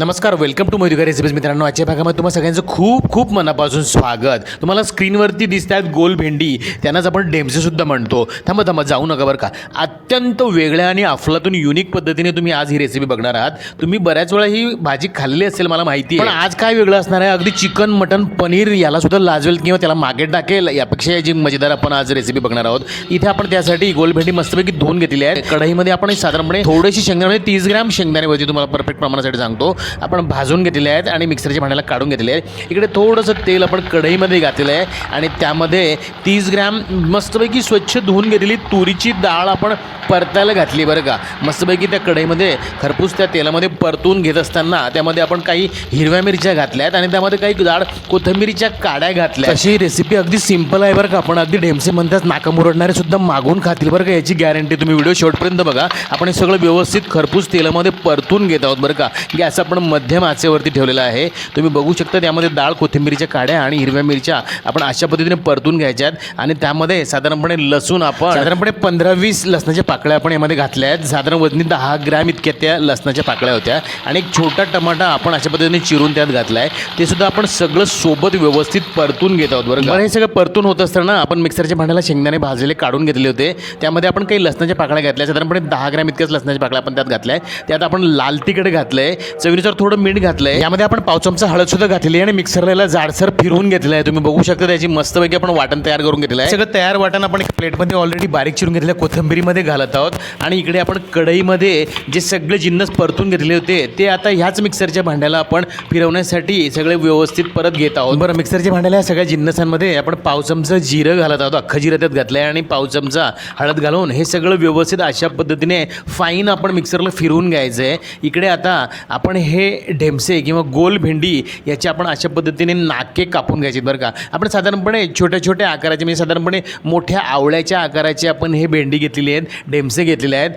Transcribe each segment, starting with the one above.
नमस्कार, welcome to Madhukar recipes. मित्रांनो, आजच्या भागामध्ये तुम्हाला सगळ्यांचं खूप खूप मनापासून स्वागत. तुम्हाला स्क्रीनवरती दिसत आहेत गोल भेंडी, त्यांनाच आपण डेमसेसुद्धा म्हणतो. थांबा जाऊ नका बरं का. अत्यंत वेगळ्या आणि अफलातून युनिक पद्धतीने तुम्ही आज ही रेसिपी बघणार आहात. तुम्ही बऱ्याच वेळा ही भाजी खाल्ली असेल मला माहिती आहे, पण आज काय वेगळं असणार आहे. अगदी चिकन, मटन, पनीर याला सुद्धा लाजवेल किंवा त्याला मागे टाकेल यापेक्षा याची मजेदार आपण आज रेसिपी बघणार आहोत. इथे आपण त्यासाठी गोल भेंडी मस्तपैकी धुवून घेतलेली आहे. कढईमध्ये आपण साधारणपणे थोडीशी शेंगदाणे, 30 ग्रॅम शेंगदाणे वरती तुम्हाला परफेक्ट प्रमाणासाठी सांगतो, आपण भाजून घेतलेले आहेत आणि मिक्सरच्या भांड्याला काढून घेतलेले आहेत. इकडे थोडंसं तेल आपण कढईमध्ये घातलेलं आहे आणि त्यामध्ये 30 ग्रॅम मस्तपैकी स्वच्छ धुवून घेतलेली तुरीची डाळ आपण परतायला घातली बरं का. मस्तपैकी त्या कढईमध्ये खरपूस त्या तेलामध्ये परतून घेत असताना त्यामध्ये आपण काही हिरव्या मिरच्या घातल्या आहेत आणि त्यामध्ये काही जाड कोथिंबीरीच्या काड्या घातल्या. अशी रेसिपी अगदी सिंपल आहे बरं का. आपण अगदी ढेमसे म्हणतात नाका मुरडणारे सुद्धा मागून खातील बरं का, याची गॅरंटी. तुम्ही व्हिडिओ शेवटपर्यंत बघा. आपण हे सगळं व्यवस्थित खरपूस तेलामध्ये परतून घेत आहोत बरं का. गॅस आपण मध्यम आचेवरती ठेवलेला आहे. तुम्ही बघू शकता त्यामध्ये डाळ, कोथिंबीरीच्या काड्या आणि हिरव्या मिरच्या आपण अशा पद्धतीने परतून घ्यायच्यात आणि त्यामध्ये साधारणपणे लसूण, आपण साधारणपणे 15-20 लसणाच्या पाकळ्या आपण यामध्ये घातल्या आहेत. साधारण वजनी 10 ग्रॅम इतक्या त्या लसणाच्या पाकळ्या होत्या आणि एक छोटा टमाटा आपण अशा पद्धतीने चिरून त्यात घातला आहे. ते सुद्धा आपण सगळं सोबत व्यवस्थित परतून घेत आहोत बरं का. हे सगळं परतून होत असताना आपण मिक्सरच्या भांड्याला शेंगदाणे भाजलेले काढून घेतले होते. त्यामध्ये आपण काही लसणाच्या पाकळ्या घातल्या, साधारणपणे 10 ग्रॅम इतक्याच लसणाच्या पाकळ्या आपण त्यात घातल्या आहे. त्यात आपण लाल तिखट घातलंय, चवीनुसार थोडं मीठ घातलंय. यामध्ये आपण पाव चमचा हळद सुद्धा घातलेली आहे आणि मिक्सरला जाडसर फिरवून घेतलं आहे. तुम्ही बघू शकता त्याची मस्तपैकी आपण वाटण तयार करून घेतलं आहे. सगळं तयार वाटण आपण एक प्लेटमध्ये ऑलरेडी बारीक चिरून घेतलेल्या कोथिंबीरीमध्ये घालत आहोत आणि इकडे आपण कढईमध्ये जे सगळे जिन्नस परतून घेतले होते ते आता ह्याच मिक्सरच्या भांड्याला आपण फिरवण्यासाठी सगळे व्यवस्थित परत घेत आहोत. बरं, मिक्सरच्या भांड्याला या सगळ्या जिन्नसांमध्ये आपण पाव चमचा जिरं घालत आहोत, अख्खं जिरं त्यात घातलं आहे आणि पाव चमचा हळद घालून हे सगळं व्यवस्थित अशा पद्धतीने फाईन आपण मिक्सरला फिरवून घ्यायचं आहे. इकडे आता आपण हे ढेमसे किंवा गोल भेंडी याचे आपण अशा पद्धतीने नाके कापून घ्यायचे बरं का. आपण साधारणपणे छोट्या छोट्या आकाराचे, म्हणजे साधारणपणे मोठ्या आवळ्याच्या आकाराचे आपण हे भेंडी घेतलेली आहेत, ढेमसे घेतलेले आहेत.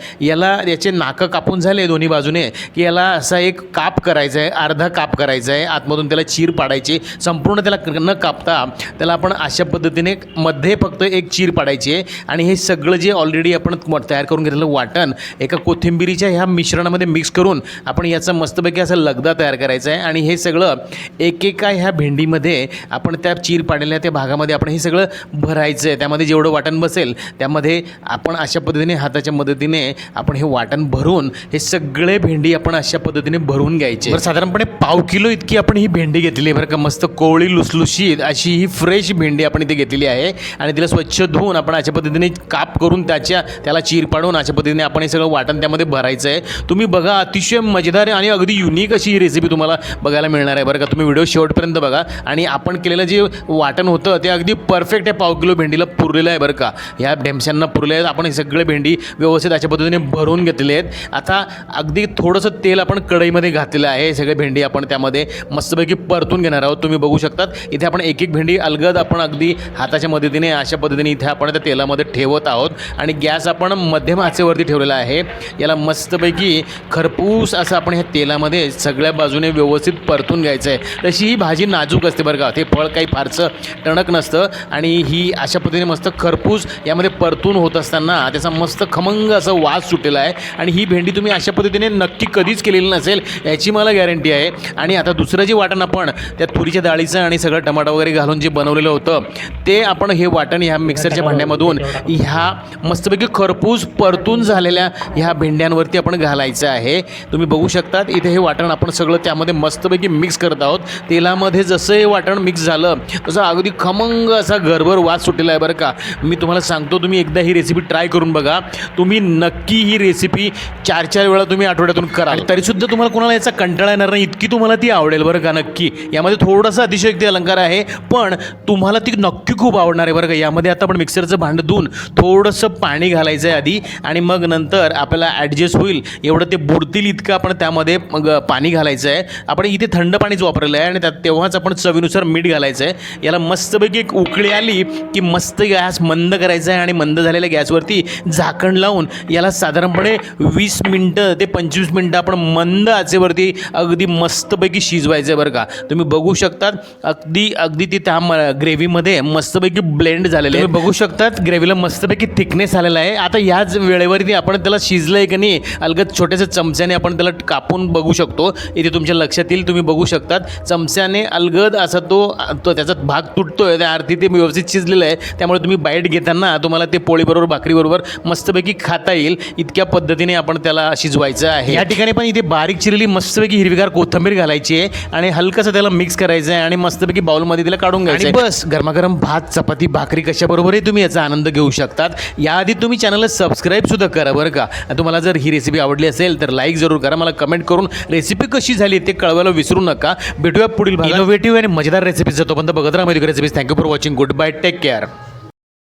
याचे नाकं कापून झाले दोन्ही बाजूने की याला असा एक काप करायचा आहे, अर्धा काप करायचा आहे, आतमधून त्याला चीर पाडायची. संपूर्ण त्याला न कापता त्याला आपण अशा पद्धतीने मध्ये फक्त एक चीर पाडायची आहे आणि हे सगळं जे ऑलरेडी आपण तयार करून घेतलेलं वाटण एका कोथिंबीरीच्या ह्या मिश्रणामध्ये मिक्स करून आपण याचा मस्तपैकी असा लगदा तयार करायचा आहे आणि हे सगळं एकेका ह्या भेंडीमध्ये आपण त्या चीर पाडलेल्या त्या भागामध्ये आपण हे सगळं भरायचं आहे. त्यामध्ये जेवढं वाटण बसेल त्यामध्ये आपण अशा पद्धतीने हाताच्या मदतीने आपण हे वाटण भरून हे सगळे भेंडी आपण अशा पद्धतीने भरून घ्यायचे. बरं, साधारणपणे पाव किलो इतकी आपण ही भेंडी घेतलेली आहे बरं का. मस्त कोवळी लुसलुशीत अशी ही फ्रेश भेंडी आपण इथे घेतलेली आहे आणि तिला स्वच्छ धुवून आपण अशा पद्धतीने काप करून त्याला चीर पाडून अशा पद्धतीने आपण हे सगळं वाटण त्यामध्ये भरायचं आहे. तुम्ही बघा, अतिशय मजेदार आणि अगदी युनिक अशी ही रेसिपी तुम्हाला बघायला मिळणार आहे बरं का. तुम्ही व्हिडिओ शेवटपर्यंत बघा आणि आपण केलेलं जे वाटण होतं ते अगदी परफेक्ट आहे, पाव किलो भेंडीला पुरलेलं आहे बरं का. ह्या ढेमशांना पुरले आहेत. आपण हे सगळे भेंडी व्यवस्थित अशा पद्धतीने भरून घेतले आहेत. आता अगदी थोडंसं तेल आपण कढईमध्ये घातलेलं आहे. हे सगळे भेंडी आपण त्यामध्ये मस्तपैकी परतून घेणार आहोत. तुम्ही बघू शकतात इथे आपण एक एक भेंडी अलगद आपण अगदी हाताच्या मदतीने अशा पद्धतीने इथे आपण त्या तेलामध्ये ठेवत आहोत आणि गॅस आपण मध्यम आचेवरती ठेवलेला आहे. याला मस्तपैकी खरपूस असं आपण ह्या तेलामध्ये सगळ्या बाजूने व्यवस्थित परतून घ्यायचं आहे. तशी ही भाजी नाजूक असते बरं का. ते फळ काही फारसं टणक नसतं आणि ही अशा पद्धतीने मस्त खरपूस यामध्ये परतून होत असताना त्याचा मस्त खमंग असा वास सुटलेला आहे आणि ही भेंडी तुम्ही अशा पद्धतीने नक्की कधीच केलेली नसेल याची मला गॅरंटी आहे. आणि आता दुसरं जे वाटण आपण त्या तुरीच्या डाळीचं आणि सगळं टमाटा वगैरे घालून जे बनवलेलं होतं ते आपण हे वाटण ह्या मिक्सरच्या भांड्यामधून ह्या मस्तपैकी खरपूस परतून झालेल्या ह्या भेंड्यांवरती आपण घालायचं आहे. तुम्ही बघू शकतात इथे हे वाटण आपण सगळं त्यामध्ये मस्तपैकी मिक्स करत आहोत. तेलामध्ये जसं हे वाटण मिक्स झालं तसं अगदी खमंग असा घरभर वास सुटलेला आहे बरं का. मी तुम्हाला सांगतो, तुम्ही एकदा ही रेसिपी ट्राय करून बघा. तुम्ही नक्की ही रेसिपी 4-4 वेळा तुम्ही आठवड्यातून करा, तरीसुद्धा तुम्हाला कोणाला याचा कंटाळा येणार नाही, इतकी तुम्हाला ती आवडेल बरं का. नक्की यामध्ये थोडासा अतिशयोक्ती अलंकार आहे पण तुम्हाला ती नक्की खूप आवडणार आहे बरं का. यामध्ये आता आपण मिक्सरचं भांडं धुवून थोडंसं पाणी घालायचं आहे आधी आणि मग नंतर आपल्याला ॲडजस्ट होईल एवढं ते बुडतील इतकं आपण त्यामध्ये मग पाणी घालायचं आहे. आपण इथे थंड पाणीच वापरलेलं आहे आणि तेव्हाच आपण चवीनुसार मीठ घालायचं आहे. याला मस्तपैकी एक उकळी आली की मस्त गॅस मंद करायचा आहे आणि मंद झालेल्या गॅसवरती झाकण लावून याला साधारणपणे 20 मिनटं ते 25 मिनटं आपण मंद आचेवरती अगदी मस्तपैकी शिजवायचं आहे बरं का. तुम्ही बघू शकतात अगदी ती त्या ग्रेव्हीमध्ये मस्तपैकी ब्लेंड झालेलं आहे. तुम्ही बघू शकतात ग्रेव्हीला मस्तपैकी थिकनेस आलेला आहे. आता याच वेळेवरती आपण त्याला शिजलं आहे की नाही अलगद छोट्याशा चमच्याने आपण त्याला कापून बघू शकतो. शकतो. इथे तुमच्या लक्षात येईल, तुम्ही बघू शकतात चमच्याने अलगद असा तो त्याचा भाग तुटतोय, त्या अर्थी ते व्यवस्थित शिजलेलं आहे. त्यामुळे तुम्ही बाईट घेताना तुम्हाला ते पोळीबरोबर भाकरीबरोबर मस्तपैकी खाता येईल. इतक्या पद्धतीने आपण त्याला शिजवायचं आहे. या ठिकाणी पण इथे बारीक चिरलेली मस्तपैकी हिरवीगार कोथिंबीर घालायची आहे आणि हलकंसं त्याला मिक्स करायचं आहे आणि मस्तपैकी बाउलमध्ये तिला काढून घ्यायचं आहे. बस गरमागरम भात, चपाती, भाकरी कशाबरोबरही तुम्ही याचा आनंद घेऊ शकतात. याआधी तुम्ही चॅनलला सबस्क्राईब सुद्धा करा बरं का. तुम्हाला जर ही रेसिपी आवडली असेल तर लाईक जरूर करा. मला कमेंट करून रेसिपी कशी झाली ते कळवायला विसरू नका. भेटूया पुढील इनोव्हेटिव्ह आणि मजेदार रेसिपीज. तोपर्यंत बघत राहा recipes. Thank you for watching. Good bye. Take care.